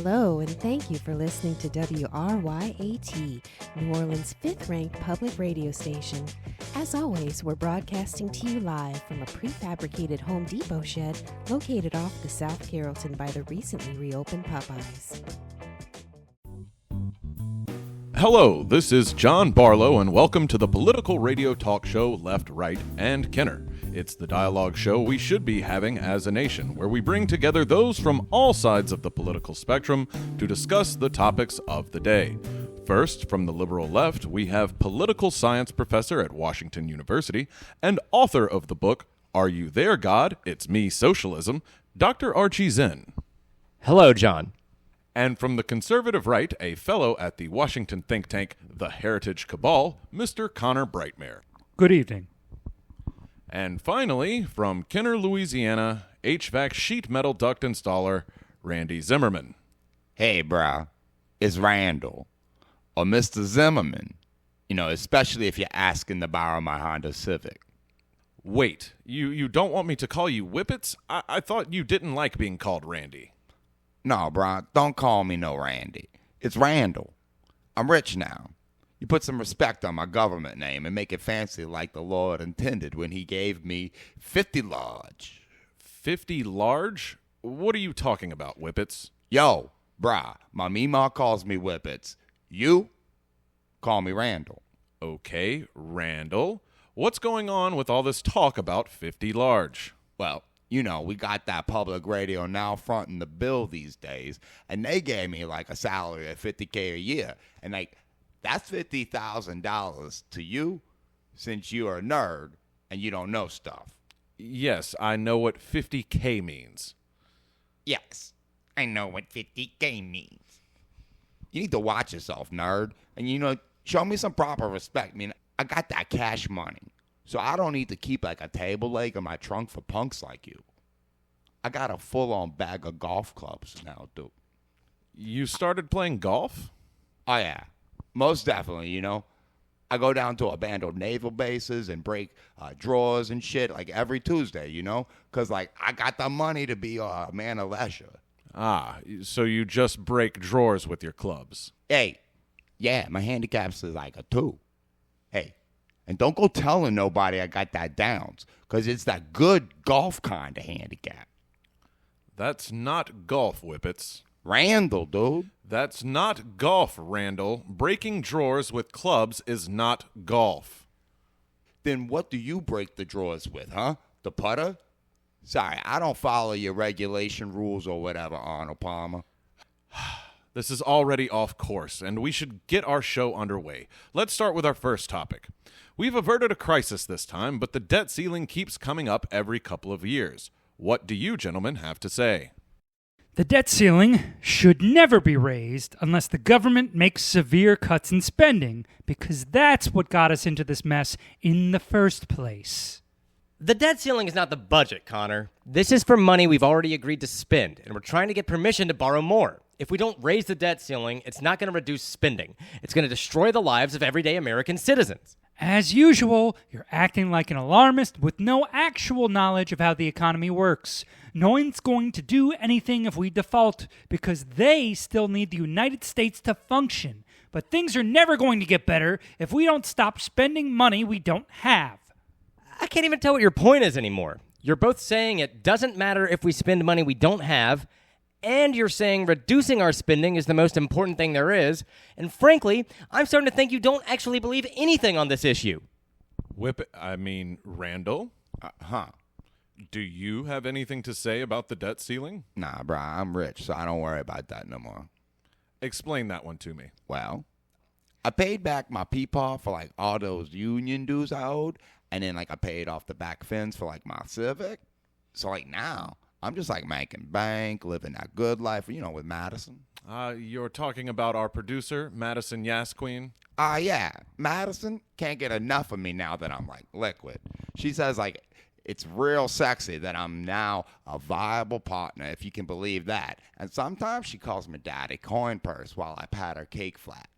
Hello, and thank you for listening to WRYAT, New Orleans' fifth-ranked public radio station. As always, we're broadcasting to you live from a prefabricated Home Depot shed located off the South Carrollton by the recently reopened Popeyes. Hello, this is John Barlow, and welcome to the political radio talk show Left, Right, and Kenner. It's the dialogue show we should be having as a nation, where we bring together those from all sides of the political spectrum to discuss the topics of the day. First, from the liberal left, we have political science professor at Washington University and author of the book, Are You There, God? It's Me, Socialism, Dr. Archie Zinn. Hello, John. And from the conservative right, a fellow at the Washington think tank, The Heritage Cabal, Mr. Connor Brightmare. Good evening. And finally, from Kenner, Louisiana, HVAC sheet metal duct installer, Randy Zimmerman. Hey, brah, it's Randall, or Mr. Zimmerman, especially if you're asking to borrow my Honda Civic. Wait, you don't want me to call you Whippets? I thought you didn't like being called Randy. No, brah, don't call me no Randy. It's Randall. I'm rich now. You put some respect on my government name and make it fancy like the Lord intended when he gave me 50 large. 50 large? What are you talking about, Whippets? Yo, brah, my Meemaw calls me Whippets. You call me Randall. Okay, Randall. What's going on with all this talk about 50 large? Well, we got that public radio now fronting the bill these days, and they gave me like a salary of $50K a year. And that's $50,000 to you since you're a nerd and you don't know stuff. Yes, I know what 50K means. Yes, I know what 50K means. You need to watch yourself, nerd, and show me some proper respect. I mean, I got that cash money, so I don't need to keep like a table leg in my trunk for punks like you. I got a full-on bag of golf clubs now, dude. You started playing golf? Oh, yeah. Most definitely, I go down to abandoned naval bases and break drawers and shit like every Tuesday, because I got the money to be a man of leisure. Ah, so you just break drawers with your clubs. Hey, yeah, my handicap's is like a 2. Hey, and don't go telling nobody I got that downs, because it's that good golf kind of handicap. That's not golf, Whippets. Randall, dude. That's not golf, Randall. Breaking drawers with clubs is not golf. Then what do you break the drawers with, huh? The putter? Sorry, I don't follow your regulation rules or whatever, Arnold Palmer. This is already off course, and we should get our show underway. Let's start with our first topic. We've averted a crisis this time, but the debt ceiling keeps coming up every couple of years. What do you gentlemen have to say? The debt ceiling should never be raised unless the government makes severe cuts in spending, because that's what got us into this mess in the first place. The debt ceiling is not the budget, Connor. This is for money we've already agreed to spend, and we're trying to get permission to borrow more. If we don't raise the debt ceiling, it's not going to reduce spending. It's going to destroy the lives of everyday American citizens. As usual, you're acting like an alarmist with no actual knowledge of how the economy works. No one's going to do anything if we default, because they still need the United States to function. But things are never going to get better if we don't stop spending money we don't have. I can't even tell what your point is anymore. You're both saying it doesn't matter if we spend money we don't have, and you're saying reducing our spending is the most important thing there is. And frankly, I'm starting to think you don't actually believe anything on this issue. Randall? Do you have anything to say about the debt ceiling? Nah, bro, I'm rich, so I don't worry about that no more. Explain that one to me. Well, I paid back my peepaw for all those union dues I owed, and then I paid off the back fence for my Civic. So now I'm just making bank, living that good life, with Madison. You're talking about our producer, Madison Yasqueen? Yeah. Madison can't get enough of me now that I'm liquid. She says it's real sexy that I'm now a viable partner, if you can believe that. And sometimes she calls me Daddy Coin Purse while I pat her cake flat.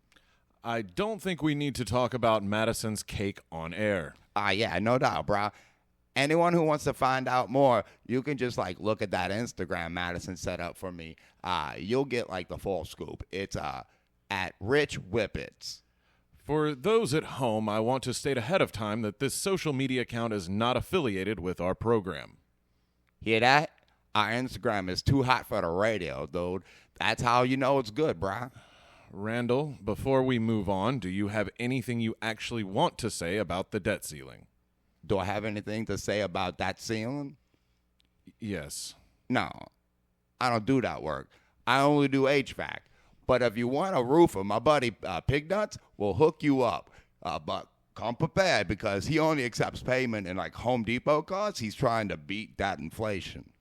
I don't think we need to talk about Madison's cake on air. Yeah, no doubt, bro. anyone who wants to find out more, you can just like look at that Instagram Madison set up for me. You'll get like the full scoop. It's at Rich Whippets. For those at home, I want to state ahead of time that this social media account is not affiliated with our program. Hear that? Our Instagram is too hot for the radio, dude. That's how you know it's good, bruh. Randall, before we move on, do you have anything you actually want to say about the debt ceiling? Do I have anything to say about that ceiling? Yes. No, I don't do that work. I only do HVAC. But if you want a roofer, my buddy Pig Nuts will hook you up. But come prepared because he only accepts payment in like Home Depot cards. He's trying to beat that inflation.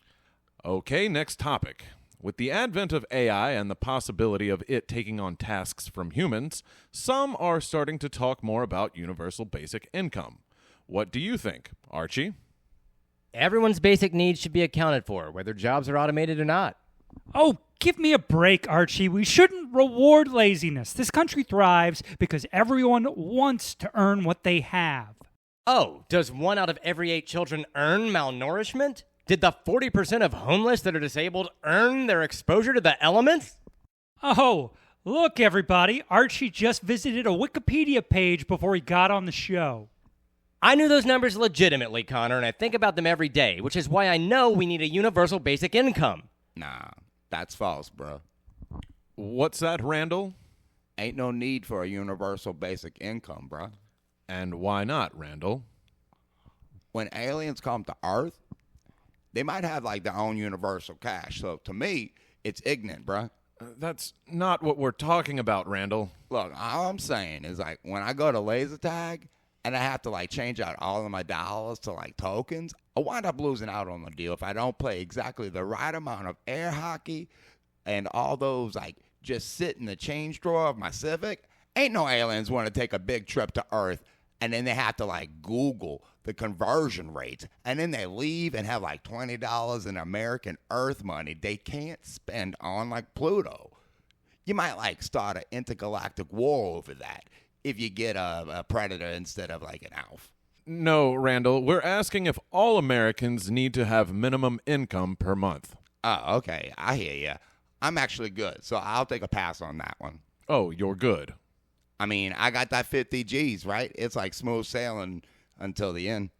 Okay, next topic. With the advent of AI and the possibility of it taking on tasks from humans, some are starting to talk more about universal basic income. What do you think, Archie? Everyone's basic needs should be accounted for, whether jobs are automated or not. Oh, give me a break, Archie. We shouldn't reward laziness. This country thrives because everyone wants to earn what they have. Oh, does 1 out of every 8 children earn malnourishment? Did the 40% of homeless that are disabled earn their exposure to the elements? Oh, look, everybody. Archie just visited a Wikipedia page before he got on the show. I knew those numbers legitimately, Connor, and I think about them every day, which is why I know we need a universal basic income. Nah, that's false, bro. What's that, Randall? Ain't no need for a universal basic income, bro. And why not, Randall? When aliens come to Earth, they might have like their own universal cash. So to me, it's ignorant, bro. That's not what we're talking about, Randall. Look, all I'm saying is like when I go to laser tag and I have to like change out all of my dollars to like tokens, I wind up losing out on the deal if I don't play exactly the right amount of air hockey and all those like just sit in the change drawer of my Civic. Ain't no aliens want to take a big trip to Earth and then they have to like Google the conversion rates and then they leave and have like $20 in American Earth money they can't spend on like Pluto. You might like start an intergalactic war over that if you get a predator instead of like an ALF. No, Randall, we're asking if all Americans need to have minimum income per month. Oh, okay. I hear you. I'm actually good, so I'll take a pass on that one. Oh, you're good. I mean, I got that 50 G's, right? It's like smooth sailing until the end.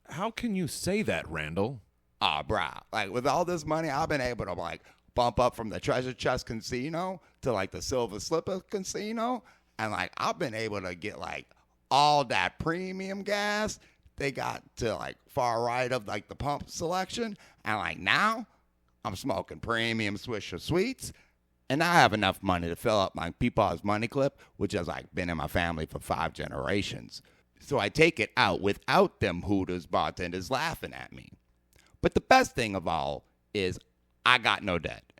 How can you say that, Randall? Oh, brah. Like, with all this money, I've been able to, like, bump up from the Treasure Chest Casino to, like, the Silver Slipper Casino. And, like, I've been able to get, like, all that premium gas they got to, like, far right of, like, the pump selection. And, like, now I'm smoking premium Swisher Sweets. And I have enough money to fill up my Peepaw's money clip, which has, like, been in my family for 5 generations. So I take it out without them Hooters bartenders laughing at me. But the best thing of all is I got no debt.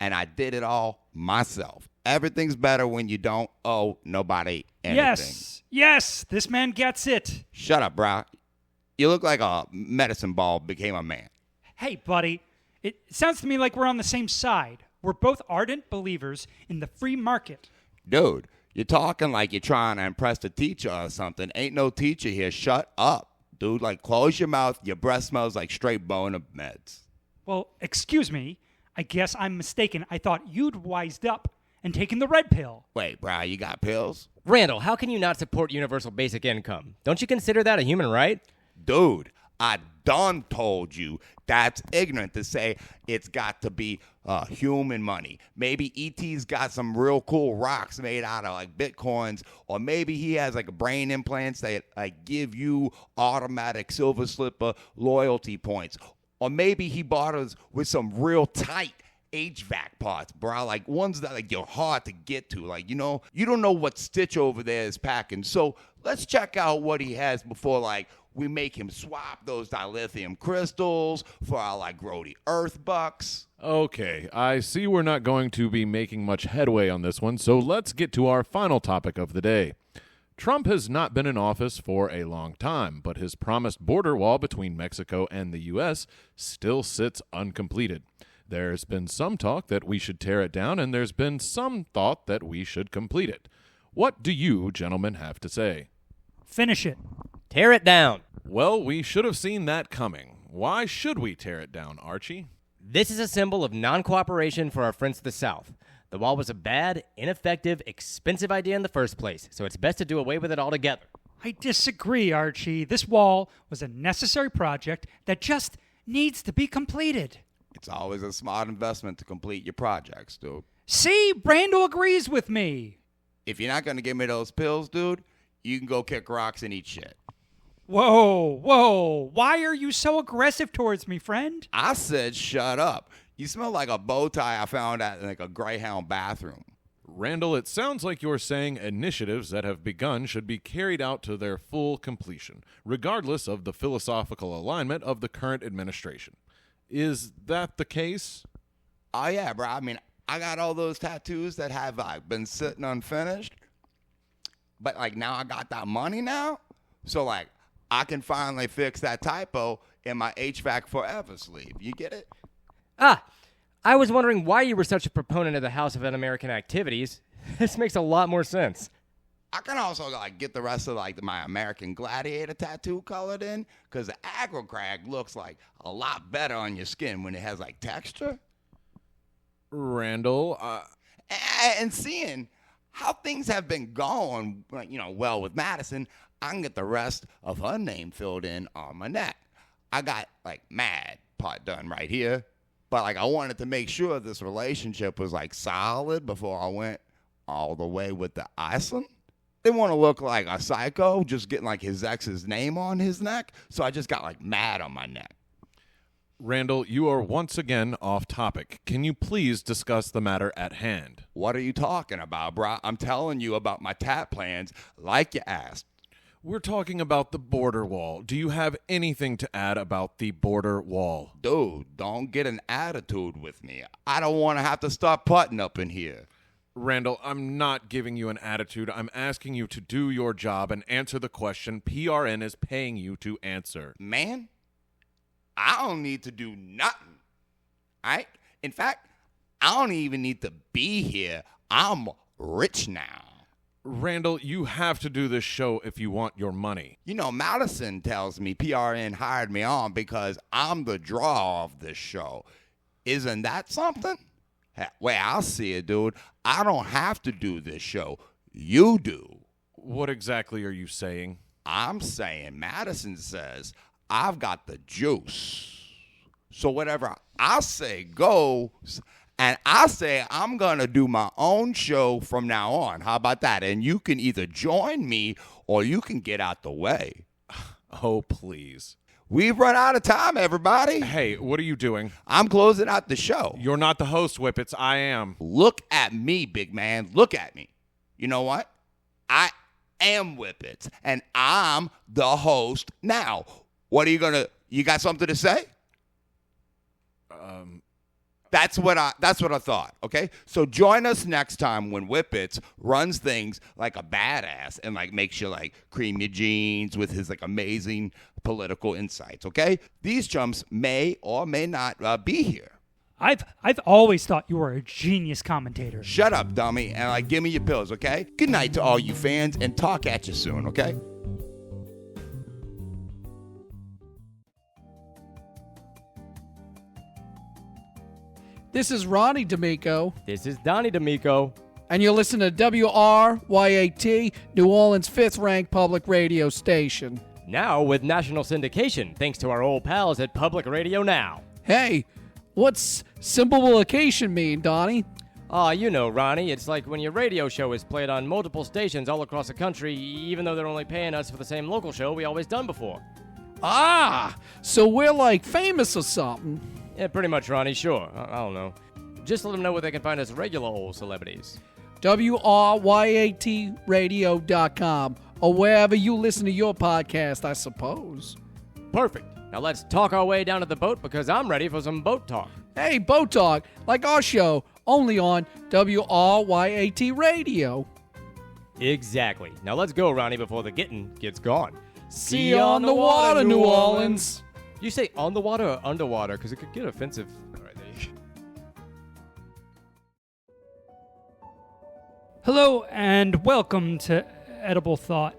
And I did it all myself. Everything's better when you don't owe nobody anything. Yes, this man gets it. Shut up, bro. You look like a medicine ball became a man. Hey, buddy, it sounds to me like we're on the same side. We're both ardent believers in the free market. Dude, you're talking like you're trying to impress the teacher or something. Ain't no teacher here. Shut up, dude. Like, close your mouth. Your breath smells like straight bone of meds. Well, excuse me. I guess I'm mistaken. I thought you'd wised up and taken the red pill. Wait, bro, you got pills? Randall, how can you not support universal basic income? Don't you consider that a human right? Dude, I done told you that's ignorant to say it's got to be human money. Maybe E.T.'s got some real cool rocks made out of like bitcoins, or maybe he has like brain implants that like give you automatic Silver Slipper loyalty points, or maybe he bought us with some real tight HVAC parts, bro, like ones that like you're hard to get to. Like, you know, you don't know what Stitch over there is packing. So let's check out what he has before like we make him swap those dilithium crystals for our like grody earth bucks. Okay, I see we're not going to be making much headway on this one, so let's get to our final topic of the day. Trump has not been in office for a long time, but his promised border wall between Mexico and the U.S. still sits uncompleted. There's been some talk that we should tear it down, and there's been some thought that we should complete it. What do you, gentlemen, have to say? Finish it. Tear it down. Well, we should have seen that coming. Why should we tear it down, Archie? This is a symbol of non-cooperation for our friends to the South. The wall was a bad, ineffective, expensive idea in the first place, so it's best to do away with it altogether. I disagree, Archie. This wall was a necessary project that just needs to be completed. It's always a smart investment to complete your projects, dude. See, Brando agrees with me. If you're not going to give me those pills, dude, you can go kick rocks and eat shit. Whoa. Why are you so aggressive towards me, friend? I said shut up. You smell like a bow tie I found at like a Greyhound bathroom. Randall, it sounds like you're saying initiatives that have begun should be carried out to their full completion, regardless of the philosophical alignment of the current administration. Is that the case? Oh, yeah, bro. I mean, I got all those tattoos that have been sitting unfinished. But, now I got that money now. So, I can finally fix that typo in my HVAC Forever sleeve. You get it? I was wondering why you were such a proponent of the House of Un-American Activities. This makes a lot more sense. I can also get the rest of my American Gladiator tattoo colored in, because the aggro crag looks a lot better on your skin when it has texture. Randall, And seeing how things have been going, well with Madison, I can get the rest of her name filled in on my neck. I got mad part done right here, but I wanted to make sure this relationship was solid before I went all the way with the Iceland. Didn't want to look like a psycho, just getting his ex's name on his neck, so I just got mad on my neck. Randall, you are once again off topic. Can you please discuss the matter at hand? What are you talking about, bro? I'm telling you about my tat plans like you asked. We're talking about the border wall. Do you have anything to add about the border wall? Dude, don't get an attitude with me. I don't want to have to start putting up in here. Randall, I'm not giving you an attitude. I'm asking you to do your job and answer the question PRN is paying you to answer. Man, I don't need to do nothing. All right? In fact, I don't even need to be here. I'm rich now. Randall, you have to do this show if you want your money. Madison tells me PRN hired me on because I'm the draw of this show. Isn't that something? Well, I'll see it, dude. I don't have to do this show. You do. What exactly are you saying? I'm saying Madison says I've got the juice. So whatever I say goes, and I say I'm going to do my own show from now on. How about that? And you can either join me or you can get out the way. Oh, please. We've run out of time, everybody. Hey, what are you doing? I'm closing out the show. You're not the host, Whippets. I am. Look at me, big man. Look at me. You know what? I am Whippets, and I'm the host now. What are you going to... You got something to say? That's what I thought, okay? So join us next time when Whippets runs things like a badass and makes you cream your jeans with his amazing political insights, okay? These chumps may or may not be here. I've always thought you were a genius commentator. Shut up, dummy, and give me your pills, okay? Good night to all you fans, and talk at you soon, okay? This is Ronnie D'Amico, This is Donnie D'Amico. and you're listening to WRYAT, New Orleans' fifth-ranked public radio station. Now with national syndication, thanks to our old pals at Public Radio Now. Hey, what's symbolication mean, Donnie? You know, Ronnie, it's like when your radio show is played on multiple stations all across the country, even though they're only paying us for the same local show we always done before. Ah, so we're famous or something. Yeah, pretty much, Ronnie, sure. I don't know. Just let them know where they can find us regular old celebrities. WRYATradio.com, or wherever you listen to your podcast, I suppose. Perfect. Now let's talk our way down to the boat because I'm ready for some boat talk. Hey, Boat Talk, like our show, only on WRYAT Radio. Exactly. Now let's go, Ronnie, before the getting gets gone. See you on the water, New Orleans. You say on the water or underwater? Because it could get offensive. All right, there you go. Hello and welcome to Edible Thought.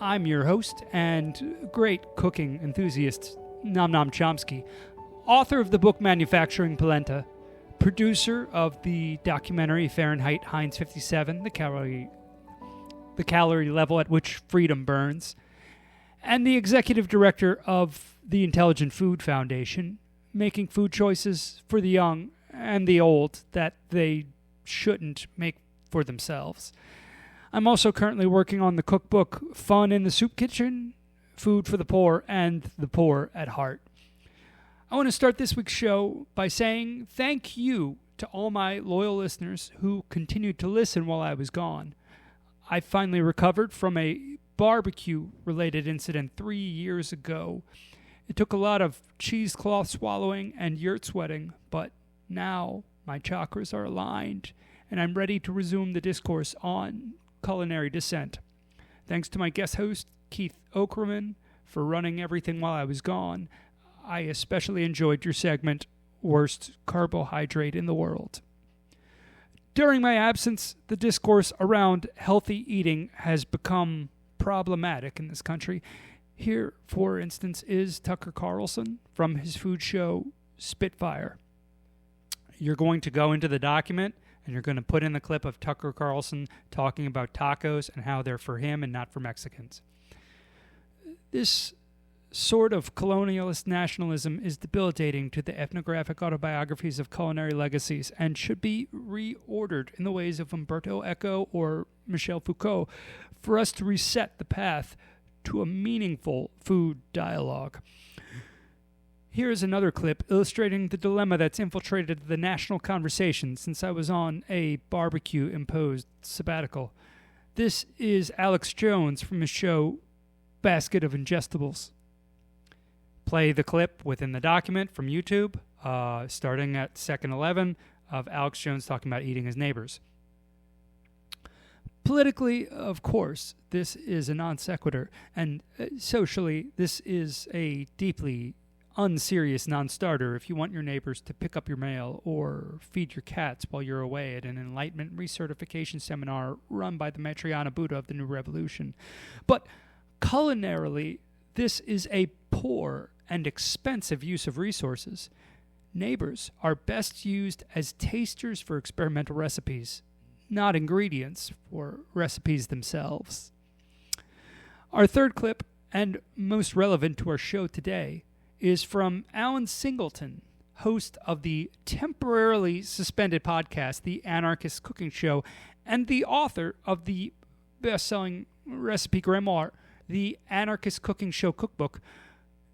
I'm your host and great cooking enthusiast, Nom Nom Chomsky, author of the book Manufacturing Polenta, producer of the documentary Fahrenheit Heinz 57, the calorie level at which freedom burns, and the executive director of the Intelligent Food Foundation, making food choices for the young and the old that they shouldn't make for themselves. I'm also currently working on the cookbook Fun in the Soup Kitchen, Food for the Poor, and the Poor at Heart. I want to start this week's show by saying thank you to all my loyal listeners who continued to listen while I was gone. I finally recovered from a barbecue-related incident 3 years ago. It took a lot of cheesecloth swallowing and yurt sweating, but now my chakras are aligned, and I'm ready to resume the discourse on culinary descent. Thanks to my guest host, Keith Okerman, for running everything while I was gone. I especially enjoyed your segment, Worst Carbohydrate in the World. During my absence, the discourse around healthy eating has become problematic in this country. Here, for instance, is Tucker Carlson from his food show Spitfire. You're going to go into the document and you're going to put in the clip of Tucker Carlson talking about tacos and how they're for him and not for Mexicans. This sort of colonialist nationalism is debilitating to the ethnographic autobiographies of culinary legacies and should be reordered in the ways of Umberto Eco or Michel Foucault for us to reset the path to a meaningful food dialogue. Here is another clip illustrating the dilemma that's infiltrated the national conversation since I was on a barbecue-imposed sabbatical. This is Alex Jones from his show Basket of Ingestibles. Play the clip within the document from YouTube, starting at second 11 of Alex Jones talking about eating his neighbors. Politically, of course, this is a non sequitur, and socially, this is a deeply unserious non-starter if you want your neighbors to pick up your mail or feed your cats while you're away at an Enlightenment recertification seminar run by the Maitreya Buddha of the New Revolution. But culinarily, this is a poor and expensive use of resources. Neighbors are best used as tasters for experimental recipes, not ingredients for recipes themselves. Our third clip, and most relevant to our show today, is from Alan Singleton, host of the temporarily suspended podcast, The Anarchist Cooking Show, and the author of the best-selling recipe grimoire, The Anarchist Cooking Show Cookbook.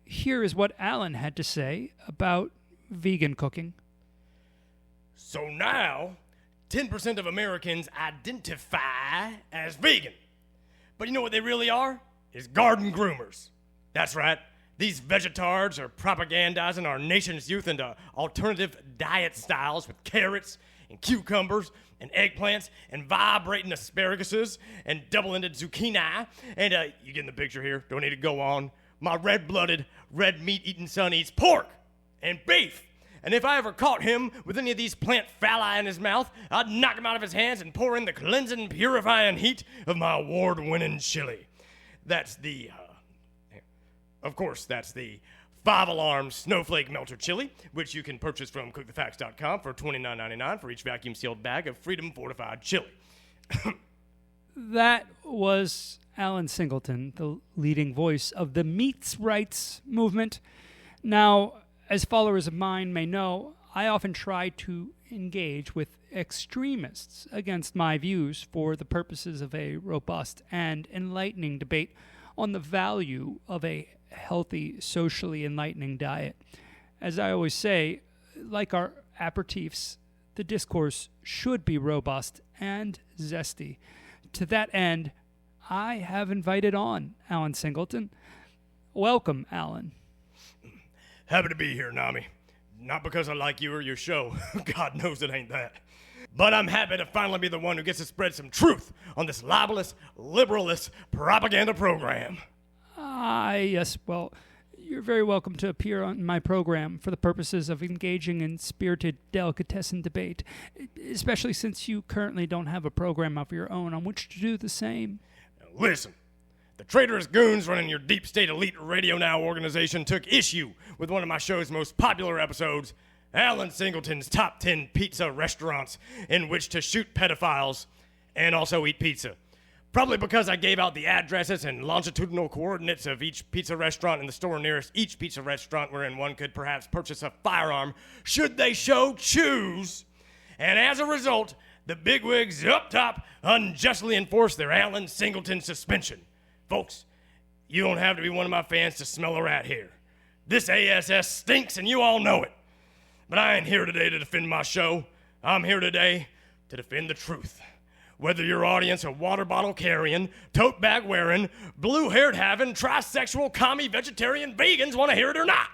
Here is what Alan had to say about vegan cooking. So now, 10% of Americans identify as vegan. But you know what they really are? Is garden groomers. That's right. These vegetards are propagandizing our nation's youth into alternative diet styles with carrots and cucumbers and eggplants and vibrating asparaguses and double-ended zucchini. And you getting the picture here? Don't need to go on. My red-blooded, red meat-eating son eats pork and beef. And if I ever caught him with any of these plant phalli in his mouth, I'd knock him out of his hands and pour in the cleansing, purifying heat of my award-winning chili. That's the, of course, that's the 5-alarm snowflake melter chili, which you can purchase from cookthefacts.com for $29.99 for each vacuum-sealed bag of Freedom Fortified chili. That was Alan Singleton, the leading voice of the meats rights movement. Now, as followers of mine may know, I often try to engage with extremists against my views for the purposes of a robust and enlightening debate on the value of a healthy, socially enlightening diet. As I always say, like our aperitifs, the discourse should be robust and zesty. To that end, I have invited on Alan Singleton. Welcome, Alan. Happy to be here, Nami. Not because I like you or your show. God knows it ain't that. But I'm happy to finally be the one who gets to spread some truth on this libelous, liberalist propaganda program. Yes, well, you're very welcome to appear on my program for the purposes of engaging in spirited delicatessen debate, especially since you currently don't have a program of your own on which to do the same. Now listen, The traitorous goons running your deep state elite Radio Now organization took issue with one of my show's most popular episodes, Alan Singleton's Top 10 Pizza Restaurants in which to shoot pedophiles and also eat pizza. Probably because I gave out the addresses and longitudinal coordinates of each pizza restaurant in the store nearest each pizza restaurant wherein one could perhaps purchase a firearm should they so choose. And as a result, the bigwigs up top unjustly enforced their Alan Singleton suspension. Folks, you don't have to be one of my fans to smell a rat here. This ASS stinks and you all know it. But I ain't here today to defend my show. I'm here today to defend the truth. Whether your audience are water bottle carrying, tote bag wearing, blue haired having, trisexual, commie, vegetarian, vegans want to hear it or not.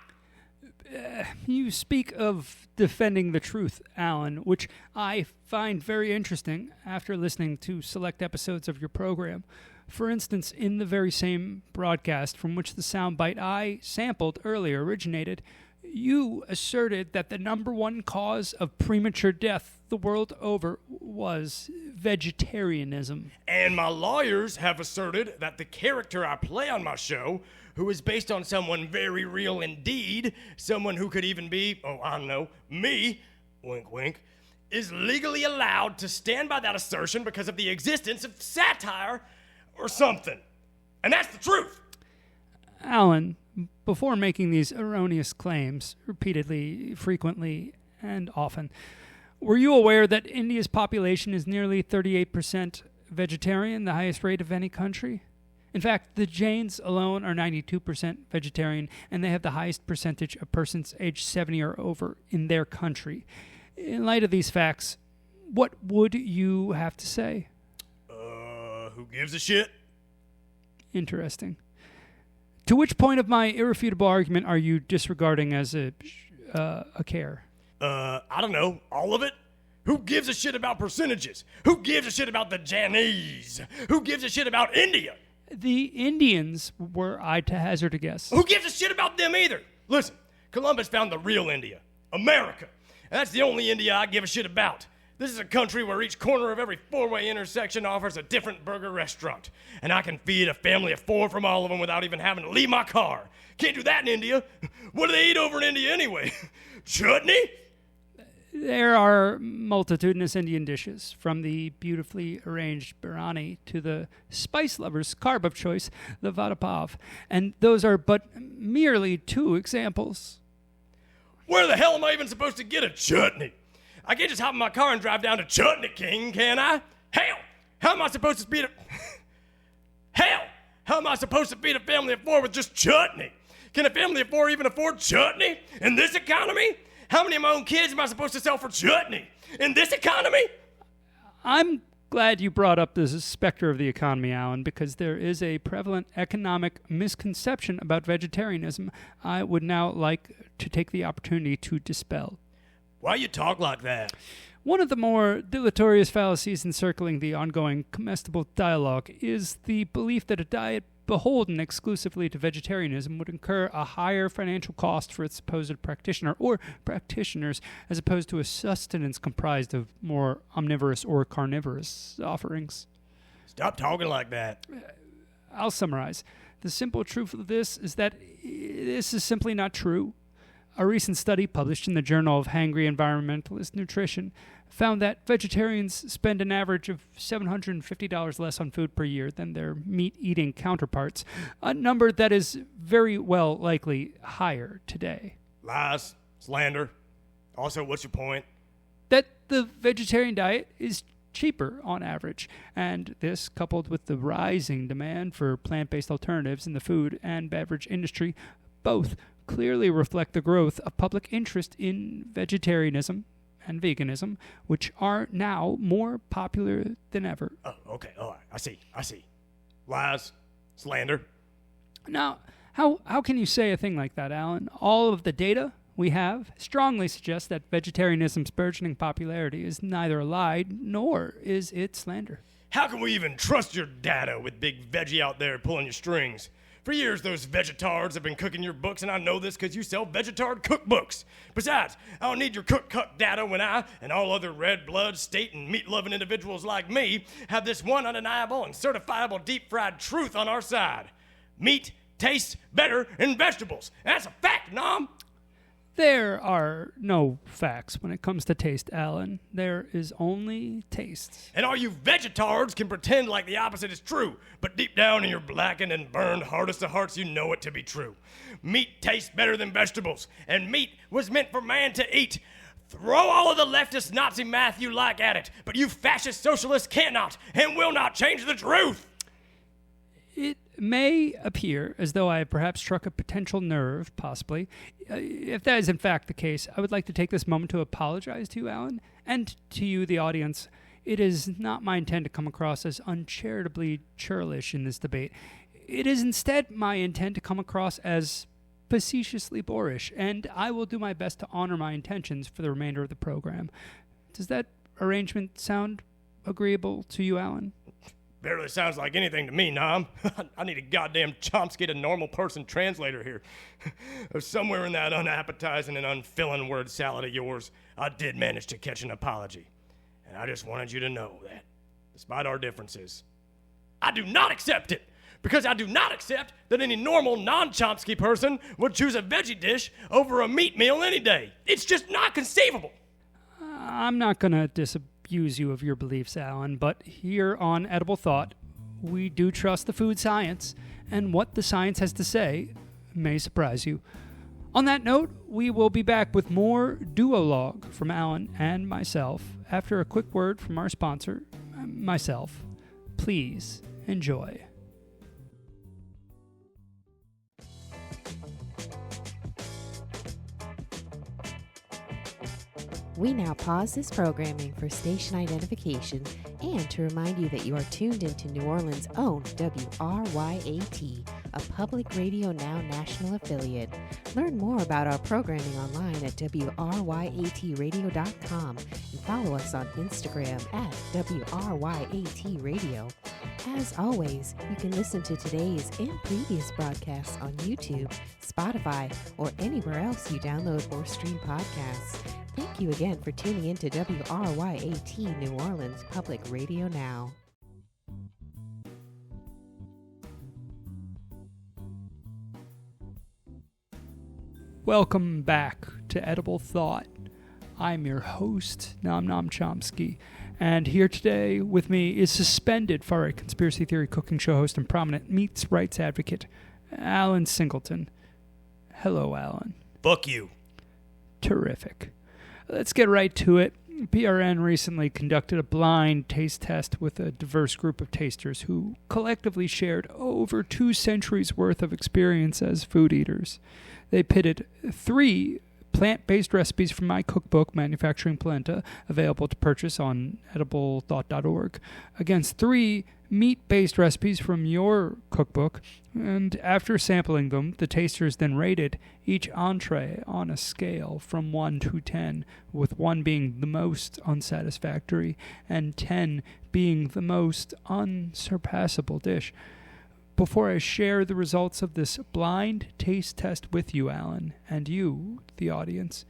You speak of defending the truth, Alan, which I find very interesting after listening to select episodes of your program. For instance, in the very same broadcast from which the soundbite I sampled earlier originated, you asserted that the number one cause of premature death the world over was vegetarianism. And my lawyers have asserted that the character I play on my show, who is based on someone very real indeed, someone who could even be, oh, I don't know, me, wink, wink, is legally allowed to stand by that assertion because of the existence of satire or something. And that's the truth. Alan, before making these erroneous claims repeatedly, frequently, and often, were you aware that India's population is nearly 38% vegetarian, the highest rate of any country? In fact, the Jains alone are 92% vegetarian, and they have the highest percentage of persons aged 70 or over in their country. In light of these facts, what would you have to say? Who gives a shit? Interesting. To which point of my irrefutable argument are you disregarding as a care? I don't know, all of it? Who gives a shit about percentages? Who gives a shit about the Janese? Who gives a shit about India? The Indians, were I to hazard a guess. Who gives a shit about them either? Listen, Columbus found the real India, America. And that's the only India I give a shit about. This is a country where each corner of every four-way intersection offers a different burger restaurant. And I can feed a family of four from all of them without even having to leave my car. Can't do that in India. What do they eat over in India anyway? Chutney? There are multitudinous Indian dishes, from the beautifully arranged biryani to the spice lover's carb of choice, the vada pav. And those are but merely two examples. Where the hell am I even supposed to get a chutney? I can't just hop in my car and drive down to Chutney King, can I? Hell, how am I supposed to feed a family of four with just chutney? Can a family of four even afford chutney in this economy? How many of my own kids am I supposed to sell for chutney in this economy? I'm glad you brought up this specter of the economy, Alan, because there is a prevalent economic misconception about vegetarianism I would now like to take the opportunity to dispel. Why you talk like that? One of the more deleterious fallacies encircling the ongoing comestible dialogue is the belief that a diet beholden exclusively to vegetarianism would incur a higher financial cost for its supposed practitioner or practitioners as opposed to a sustenance comprised of more omnivorous or carnivorous offerings. Stop talking like that. I'll summarize. The simple truth of this is that this is simply not true. A recent study published in the Journal of Hangry Environmentalist Nutrition found that vegetarians spend an average of $750 less on food per year than their meat-eating counterparts, a number that is very well likely higher today. Lies, slander. Also, what's your point? That the vegetarian diet is cheaper on average, and this, coupled with the rising demand for plant-based alternatives in the food and beverage industry, both clearly reflect the growth of public interest in vegetarianism and veganism, which are now more popular than ever. Oh, okay, all right, I see. Lies, slander. Now, how can you say a thing like that, Alan? All of the data we have strongly suggests that vegetarianism's burgeoning popularity is neither a lie nor is it slander. How can we even trust your data with Big Veggie out there pulling your strings? For years, those vegetards have been cooking your books, and I know this because you sell vegetard cookbooks. Besides, I don't need your cook data when I and all other red blood, state, and meat-loving individuals like me have this one undeniable and certifiable deep-fried truth on our side. Meat tastes better than vegetables. That's a fact, Nom. There are no facts when it comes to taste, Alan. There is only taste. And all you vegetards can pretend like the opposite is true, but deep down in your blackened and burned hardest of hearts, you know it to be true. Meat tastes better than vegetables, and meat was meant for man to eat. Throw all of the leftist Nazi math you like at it, but you fascist socialists cannot and will not change the truth. It may appear as though I have perhaps struck a potential nerve, possibly. If that is in fact the case, I would like to take this moment to apologize to you, Alan, and to you, the audience. It is not my intent to come across as uncharitably churlish in this debate. It is instead my intent to come across as facetiously boorish, and I will do my best to honor my intentions for the remainder of the program. Does that arrangement sound agreeable to you, Alan? Barely sounds like anything to me, Nom. I need a goddamn Chomsky to normal person translator here. Somewhere in that unappetizing and unfilling word salad of yours, I did manage to catch an apology. And I just wanted you to know that, despite our differences, I do not accept it. Because I do not accept that any normal non-Chomsky person would choose a veggie dish over a meat meal any day. It's just not conceivable. I'm not going to disabuse you of your beliefs, Alan, but here on Edible Thought, we do trust the food science, and what the science has to say may surprise you. On that note, we will be back with more duologue from Alan and myself after a quick word from our sponsor, myself. Please enjoy. We now pause this programming for station identification and to remind you that you are tuned into New Orleans' own WRYAT, a Public Radio Now national affiliate. Learn more about our programming online at WRYATradio.com and follow us on Instagram at WRYATradio. As always, you can listen to today's and previous broadcasts on YouTube, Spotify, or anywhere else you download or stream podcasts. Thank you again for tuning in to WRYAT New Orleans Public Radio Now. Welcome back to Edible Thought. I'm your host, Nom Nom Chomsky, and here today with me is suspended for a conspiracy theory cooking show host and prominent meats rights advocate, Alan Singleton. Hello, Alan. Fuck you. Terrific. Let's get right to it. PRN recently conducted a blind taste test with a diverse group of tasters who collectively shared over 2 centuries worth of experience as food eaters. They pitted 3 plant-based recipes from my cookbook, Manufacturing Polenta, available to purchase on ediblethought.org, against 3 meat-based recipes from your cookbook, and after sampling them, the tasters then rated each entree on a scale from 1 to 10, with 1 being the most unsatisfactory and 10 being the most unsurpassable dish. Before I share the results of this blind taste test with you, Alan, and you, the audience,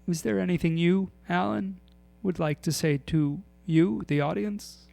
is there anything you, Alan, would like to say to you, the audience?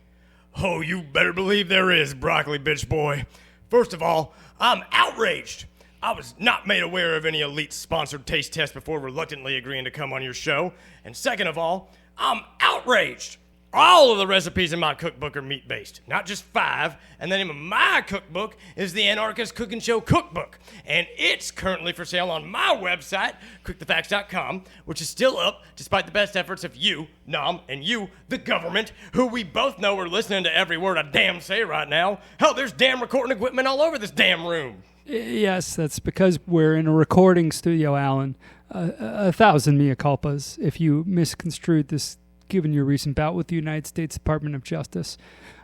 Oh, you better believe there is, broccoli bitch boy. First of all, I'm outraged. I was not made aware of any elite-sponsored taste test before reluctantly agreeing to come on your show. And second of all, I'm outraged. All of the recipes in my cookbook are meat-based, not just 5. And the name of my cookbook is the Anarchist Cooking Show Cookbook. And it's currently for sale on my website, cookthefacts.com, which is still up despite the best efforts of you, Nom, and you, the government, who we both know are listening to every word I damn say right now. Hell, there's damn recording equipment all over this damn room. Yes, that's because we're in a recording studio, Alan. 1,000 mea culpas if you misconstrued this, given your recent bout with the United States Department of Justice.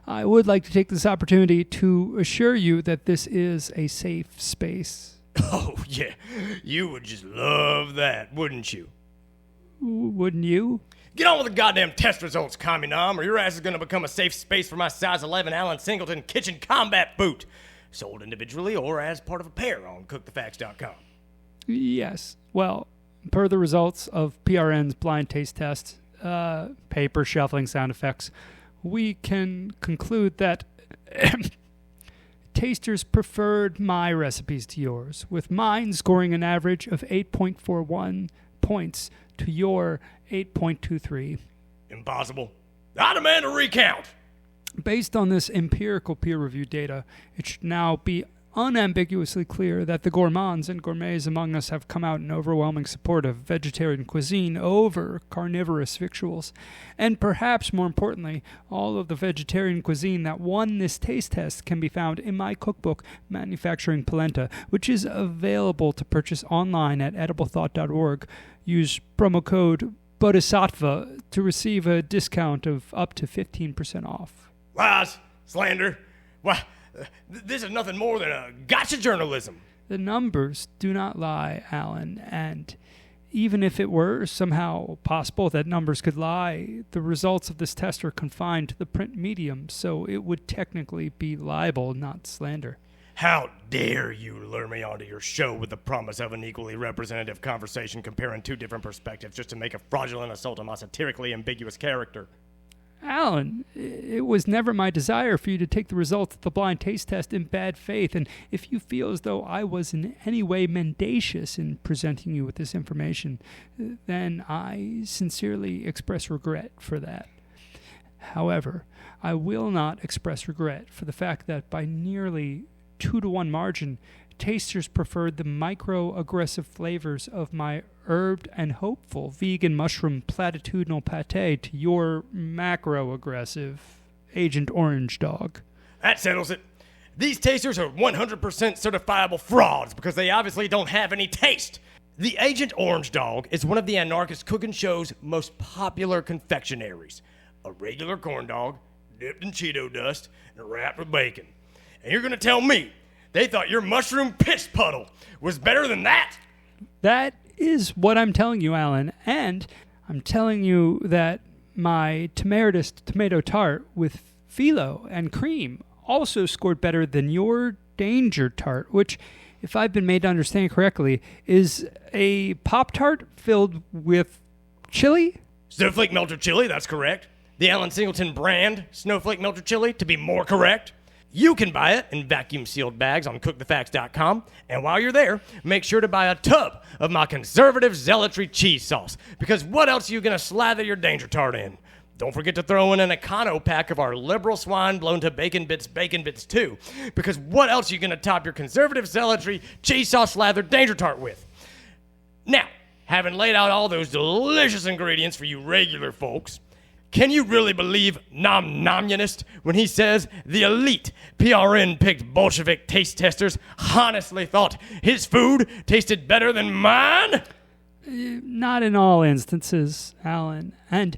I would like to take this opportunity to assure you that this is a safe space. Oh, yeah. You would just love that, wouldn't you? Wouldn't you? Get on with the goddamn test results, Commie Nom, or your ass is going to become a safe space for my size 11 Alan Singleton kitchen combat boot. sold individually or as part of a pair on cookthefacts.com. Yes. Well, per the results of PRN's blind taste test, paper shuffling sound effects, we can conclude that tasters preferred my recipes to yours, with mine scoring an average of 8.41 points to your 8.23. Impossible. I demand a recount. Based on this empirical peer-reviewed data, it should now be unambiguously clear that the gourmands and gourmets among us have come out in overwhelming support of vegetarian cuisine over carnivorous victuals. And perhaps more importantly, all of the vegetarian cuisine that won this taste test can be found in my cookbook, Manufacturing Polenta, which is available to purchase online at ediblethought.org. Use promo code Bodhisattva to receive a discount of up to 15% off. Lies, slander. Why, this is nothing more than a gotcha journalism. The numbers do not lie, Alan, and even if it were somehow possible that numbers could lie, the results of this test are confined to the print medium, so it would technically be libel, not slander. How dare you lure me onto your show with the promise of an equally representative conversation comparing two different perspectives just to make a fraudulent assault on my satirically ambiguous character? Alan, it was never my desire for you to take the results of the blind taste test in bad faith, and if you feel as though I was in any way mendacious in presenting you with this information, then I sincerely express regret for that. However, I will not express regret for the fact that by nearly 2-to-1 margin, tasters preferred the micro-aggressive flavors of my herbed and hopeful vegan mushroom platitudinal pate to your macro-aggressive Agent Orange dog. That settles it. These tasters are 100% certifiable frauds because they obviously don't have any taste. The Agent Orange dog is one of the Anarchist Cooking Show's most popular confectionaries. A regular corn dog, dipped in Cheeto dust, and wrapped with bacon. And you're going to tell me they thought your mushroom piss puddle was better than that? That is what I'm telling you, Alan. And I'm telling you that my Temeritus tomato tart with phyllo and cream also scored better than your Danger Tart, which, if I've been made to understand correctly, is a Pop-Tart filled with chili? Snowflake melted chili, that's correct. The Alan Singleton brand Snowflake melted chili, to be more correct. You can buy it in vacuum-sealed bags on cookthefacts.com, and while you're there, make sure to buy a tub of my conservative zealotry cheese sauce, because what else are you going to slather your Danger Tart in? Don't forget to throw in an Econo pack of our liberal swine blown to bacon bits too, because what else are you going to top your conservative zealotry cheese sauce slathered Danger Tart with? Now, having laid out all those delicious ingredients for you regular folks, can you really believe Nom-Nomunist when he says the elite PRN-picked Bolshevik taste testers honestly thought his food tasted better than mine? Not in all instances, Alan. And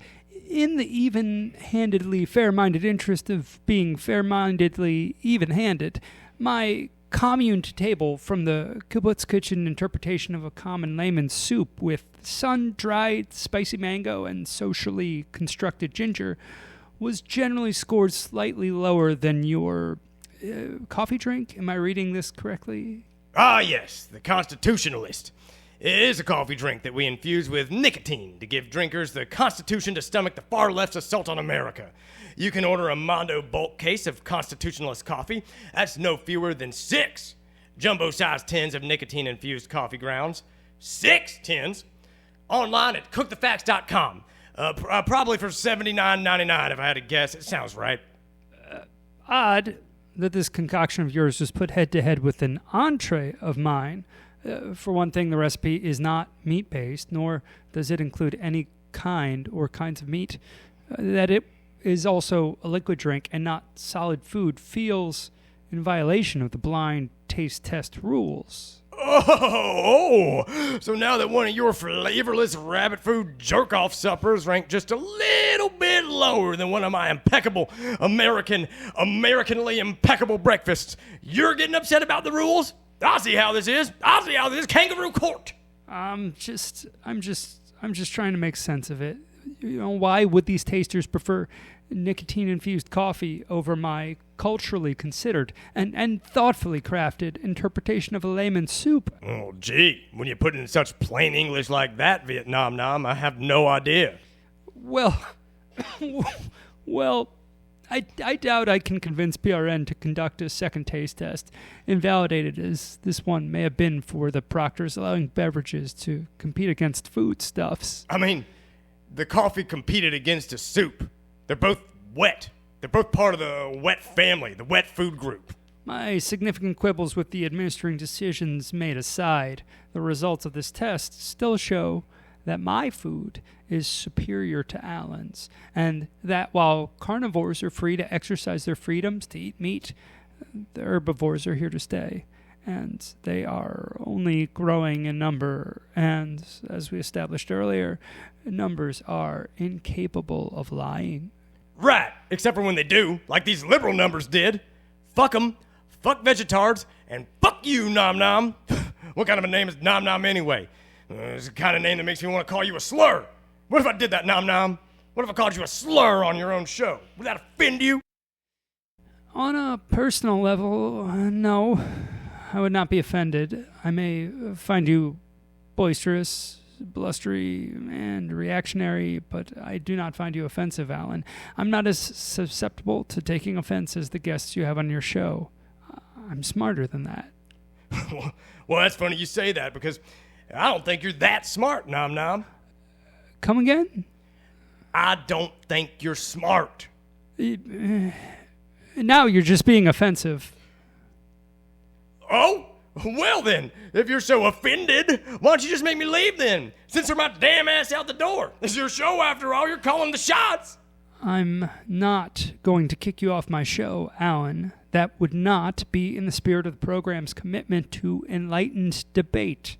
in the even-handedly fair-minded interest of being fair-mindedly even-handed, my commune-to-table from the kibbutz kitchen interpretation of a common layman's soup with sun-dried spicy mango and socially constructed ginger was generally scored slightly lower than your coffee drink. Am I reading this correctly? Ah, yes, the Constitutionalist. It is a coffee drink that we infuse with nicotine to give drinkers the constitution to stomach the far left's assault on America. You can order a Mondo bulk case of Constitutionalist coffee. That's no fewer than 6 jumbo-sized tins of nicotine-infused coffee grounds. 6 tins. Online at cookthefacts.com. Probably for $79.99 if I had to guess. It sounds right. Odd that this concoction of yours was put head-to-head with an entree of mine. For one thing, the recipe is not meat-based, nor does it include any kind or kinds of meat. That it is also a liquid drink and not solid food feels in violation of the blind taste test rules. Oh, so now that one of your flavorless rabbit food jerk-off suppers ranked just a little bit lower than one of my impeccable Americanly impeccable breakfasts, you're getting upset about the rules? I'll see how this is. Kangaroo court. I'm just trying to make sense of it. Why would these tasters prefer nicotine-infused coffee over my culturally considered and thoughtfully crafted interpretation of a layman's soup? Oh, gee, when you put it in such plain English like that, Vietnam Nam, I have no idea. Well, I doubt I can convince PRN to conduct a second taste test, invalidated as this one may have been for the proctors allowing beverages to compete against foodstuffs. I mean, the coffee competed against a soup. They're both wet. They're both part of the wet family, the wet food group. My significant quibbles with the administering decisions made aside, the results of this test still show that my food is superior to Alan's, and that while carnivores are free to exercise their freedoms to eat meat, the herbivores are here to stay, and they are only growing in number, and, as we established earlier, numbers are incapable of lying. Right, except for when they do, like these liberal numbers did. Fuck them, fuck vegetards, and fuck you, Nom Nom. What kind of a name is Nom Nom anyway? It's the kind of name that makes me want to call you a slur. What if I did that, Nom Nom? What if I called you a slur on your own show? Would that offend you? On a personal level, no. I would not be offended. I may find you boisterous, blustery, and reactionary, but I do not find you offensive, Alan. I'm not as susceptible to taking offense as the guests you have on your show. I'm smarter than that. Well, that's funny you say that, because I don't think you're that smart, Nom Nom. Come again? I don't think you're smart. Now you're just being offensive. Oh? Well then, if you're so offended, why don't you just make me leave then? Censor my damn ass out the door. This is your show after all, you're calling the shots. I'm not going to kick you off my show, Alan. That would not be in the spirit of the program's commitment to enlightened debate.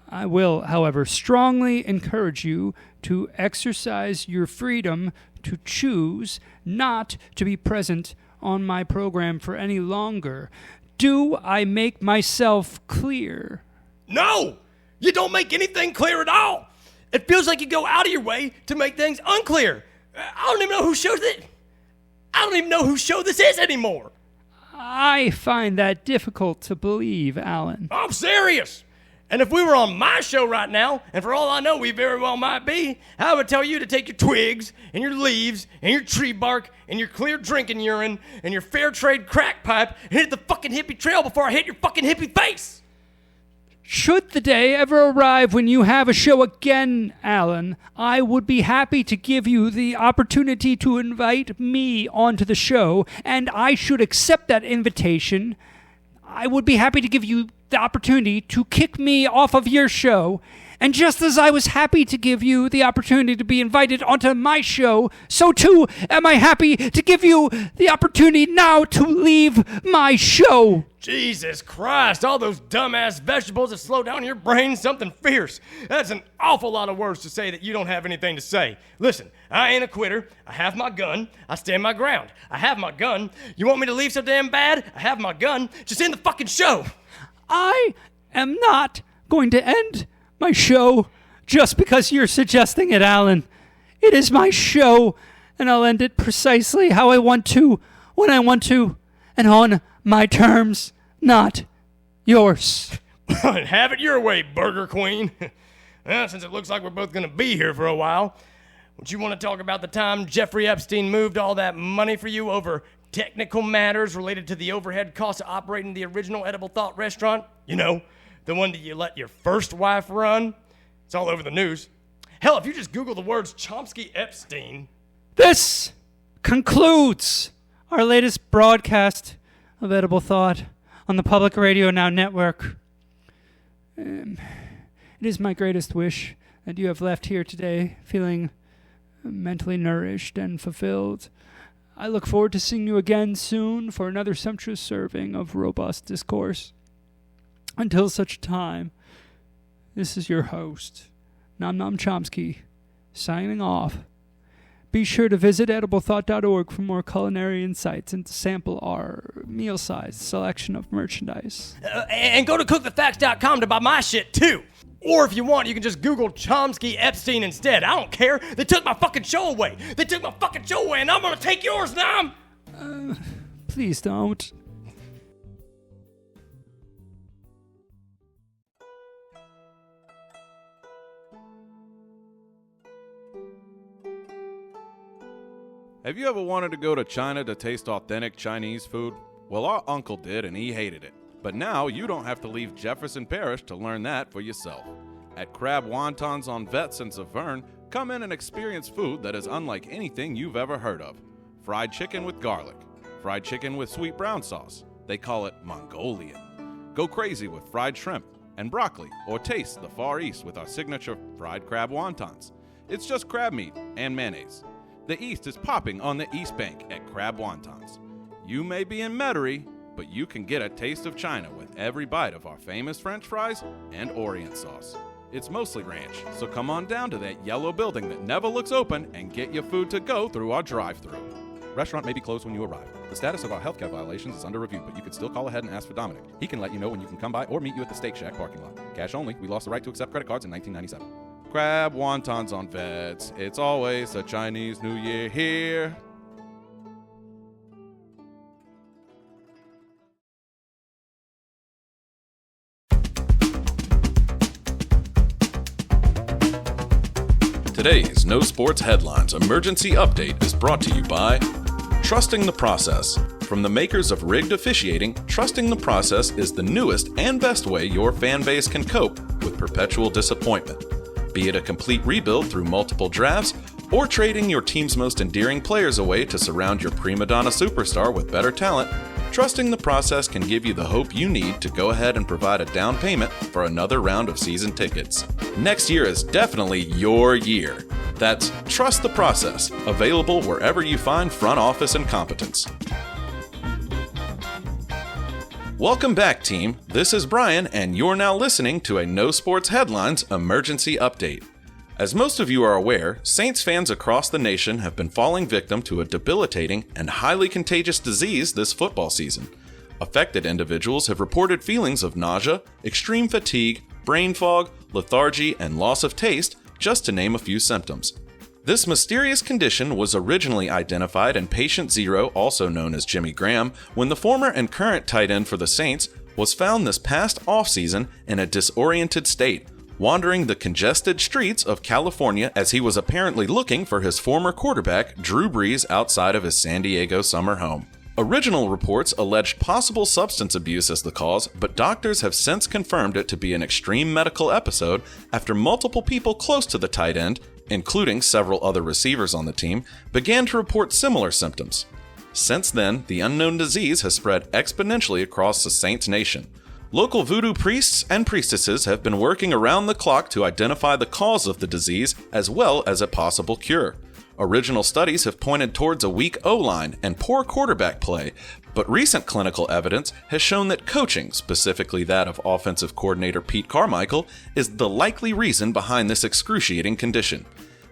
I will, however, strongly encourage you to exercise your freedom to choose not to be present on my program for any longer. Do I make myself clear? No! You don't make anything clear at all. It feels like you go out of your way to make things unclear. I don't even know whose show this. I don't even know whose show this is anymore. I find that difficult to believe, Alan. I'm serious. And if we were on my show right now, and for all I know we very well might be, I would tell you to take your twigs and your leaves and your tree bark and your clear drinking urine and your fair trade crack pipe and hit the fucking hippie trail before I hit your fucking hippie face. Should the day ever arrive when you have a show again, Alan, I would be happy to give you the opportunity to invite me onto the show, and I should accept that invitation. I would be happy to give you the opportunity to kick me off of your show, and just as I was happy to give you the opportunity to be invited onto my show, so too am I happy to give you the opportunity now to leave my show. Jesus Christ, all those dumbass vegetables that slow down your brain something fierce. That's an awful lot of words to say that you don't have anything to say. Listen, I ain't a quitter. I have my gun. I stand my ground. I have my gun. You want me to leave so damn bad? I have my gun. Just end the fucking show. I am not going to end my show just because you're suggesting it, Alan. It is my show, and I'll end it precisely how I want to, when I want to, and on my terms, not yours. Have it your way, Burger Queen. Well, since it looks like we're both going to be here for a while, would you want to talk about the time Jeffrey Epstein moved all that money for you over technical matters related to the overhead costs of operating the original Edible Thought restaurant? You know, the one that you let your first wife run? It's all over the news. Hell, if you just Google the words Chomsky Epstein. This concludes our latest broadcast of Edible Thought on the Public Radio Now network. It is my greatest wish that you have left here today feeling mentally nourished and fulfilled. I look forward to seeing you again soon for another sumptuous serving of robust discourse. Until such time, this is your host, Nom Nom Chomsky, signing off. Be sure to visit ediblethought.org for more culinary insights and to sample our meal-sized selection of merchandise. And go to cookthefacts.com to buy my shit, too. Or if you want, you can just Google Chomsky Epstein instead. I don't care. They took my fucking show away. They took my fucking show away, and I'm gonna take yours now. Please don't. Have you ever wanted to go to China to taste authentic Chinese food? Well, our uncle did, and he hated it. But now you don't have to leave Jefferson Parish to learn that for yourself. At Crab Wontons on Vets in Severn, come in and experience food that is unlike anything you've ever heard of. Fried chicken with garlic. Fried chicken with sweet brown sauce. They call it Mongolian. Go crazy with fried shrimp and broccoli, or taste the Far East with our signature fried crab wontons. It's just crab meat and mayonnaise. The East is popping on the East Bank at Crab Wontons. You may be in Metairie, but you can get a taste of China with every bite of our famous French fries and Orient sauce. It's mostly ranch, so come on down to that yellow building that never looks open and get your food to go through our drive-thru. Restaurant may be closed when you arrive. The status of our healthcare violations is under review, but you can still call ahead and ask for Dominic. He can let you know when you can come by or meet you at the Steak Shack parking lot. Cash only. We lost the right to accept credit cards in 1997. Crab Wontons on Vets. It's always a Chinese New Year here. Today's No Sports Headlines Emergency Update is brought to you by Trusting the Process. From the makers of Rigged Officiating, Trusting the Process is the newest and best way your fan base can cope with perpetual disappointment. Be it a complete rebuild through multiple drafts, or trading your team's most endearing players away to surround your prima donna superstar with better talent, Trusting the Process can give you the hope you need to go ahead and provide a down payment for another round of season tickets. Next year is definitely your year. That's Trust the Process, available wherever you find front office incompetence. Welcome back, team. This is Brian, and you're now listening to a No Sports Headlines Emergency Update. As most of you are aware, Saints fans across the nation have been falling victim to a debilitating and highly contagious disease this football season. Affected individuals have reported feelings of nausea, extreme fatigue, brain fog, lethargy, and loss of taste, just to name a few symptoms. This mysterious condition was originally identified in Patient Zero, also known as Jimmy Graham, when the former and current tight end for the Saints was found this past offseason in a disoriented state, wandering the congested streets of California as he was apparently looking for his former quarterback, Drew Brees, outside of his San Diego summer home. Original reports alleged possible substance abuse as the cause, but doctors have since confirmed it to be an extreme medical episode after multiple people close to the tight end, including several other receivers on the team, began to report similar symptoms. Since then, the unknown disease has spread exponentially across the Saints nation. Local voodoo priests and priestesses have been working around the clock to identify the cause of the disease as well as a possible cure. Original studies have pointed towards a weak O-line and poor quarterback play, but recent clinical evidence has shown that coaching, specifically that of offensive coordinator Pete Carmichael, is the likely reason behind this excruciating condition.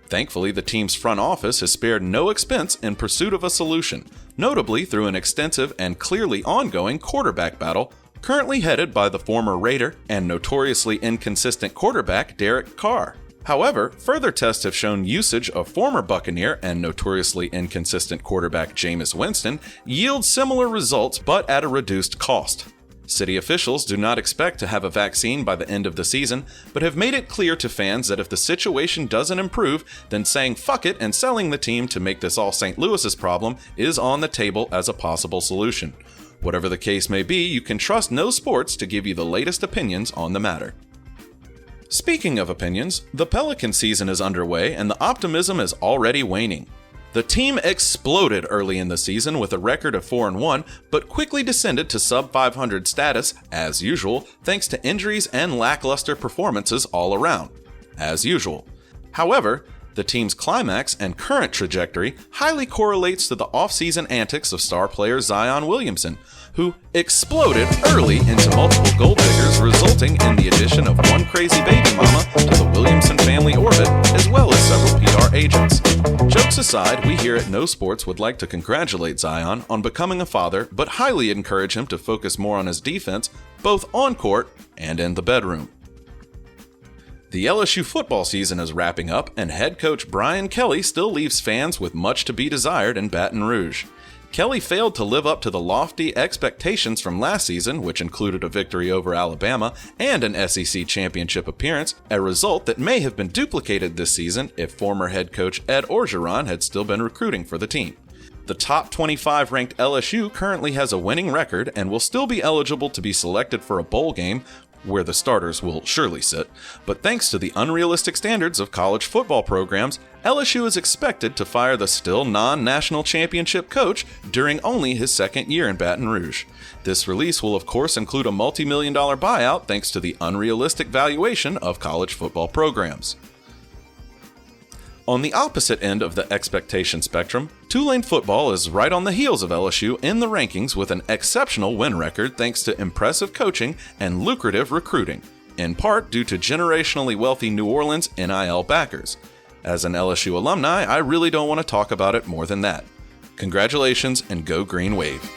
Thankfully, the team's front office has spared no expense in pursuit of a solution, notably through an extensive and clearly ongoing quarterback battle currently headed by the former Raider and notoriously inconsistent quarterback Derek Carr. However, further tests have shown usage of former Buccaneer and notoriously inconsistent quarterback Jameis Winston yield similar results but at a reduced cost. City officials do not expect to have a vaccine by the end of the season, but have made it clear to fans that if the situation doesn't improve, then saying fuck it and selling the team to make this all St. Louis's problem is on the table as a possible solution. Whatever the case may be, you can trust No Sports to give you the latest opinions on the matter. Speaking of opinions, the Pelican season is underway and the optimism is already waning. The team exploded early in the season with a record of 4-1, but quickly descended to sub-500 status, as usual, thanks to injuries and lackluster performances all around, as usual. However, the team's climax and current trajectory highly correlates to the off-season antics of star player Zion Williamson, who exploded early into multiple gold diggers, resulting in the addition of one crazy baby mama to the Williamson family orbit, as well as several PR agents. Jokes aside, we here at No Sports would like to congratulate Zion on becoming a father, but highly encourage him to focus more on his defense, both on court and in the bedroom. The LSU football season is wrapping up, and head coach Brian Kelly still leaves fans with much to be desired in Baton Rouge. Kelly failed to live up to the lofty expectations from last season, which included a victory over Alabama and an SEC championship appearance, a result that may have been duplicated this season if former head coach Ed Orgeron had still been recruiting for the team. The top 25 ranked LSU currently has a winning record and will still be eligible to be selected for a bowl game, where the starters will surely sit, but thanks to the unrealistic standards of college football programs, LSU is expected to fire the still non-national championship coach during only his second year in Baton Rouge. This release will of course include a multi-million-dollar buyout thanks to the unrealistic valuation of college football programs. On the opposite end of the expectation spectrum, Tulane football is right on the heels of LSU in the rankings with an exceptional win record thanks to impressive coaching and lucrative recruiting, in part due to generationally wealthy New Orleans NIL backers. As an LSU alumni, I really don't want to talk about it more than that. Congratulations and go Green Wave.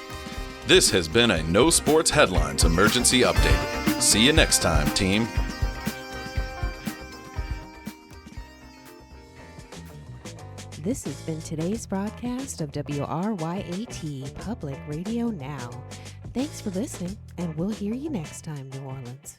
This has been a No Sports Headlines emergency update. See you next time, team. This has been today's broadcast of WRYAT Public Radio Now. Thanks for listening, and we'll hear you next time, New Orleans.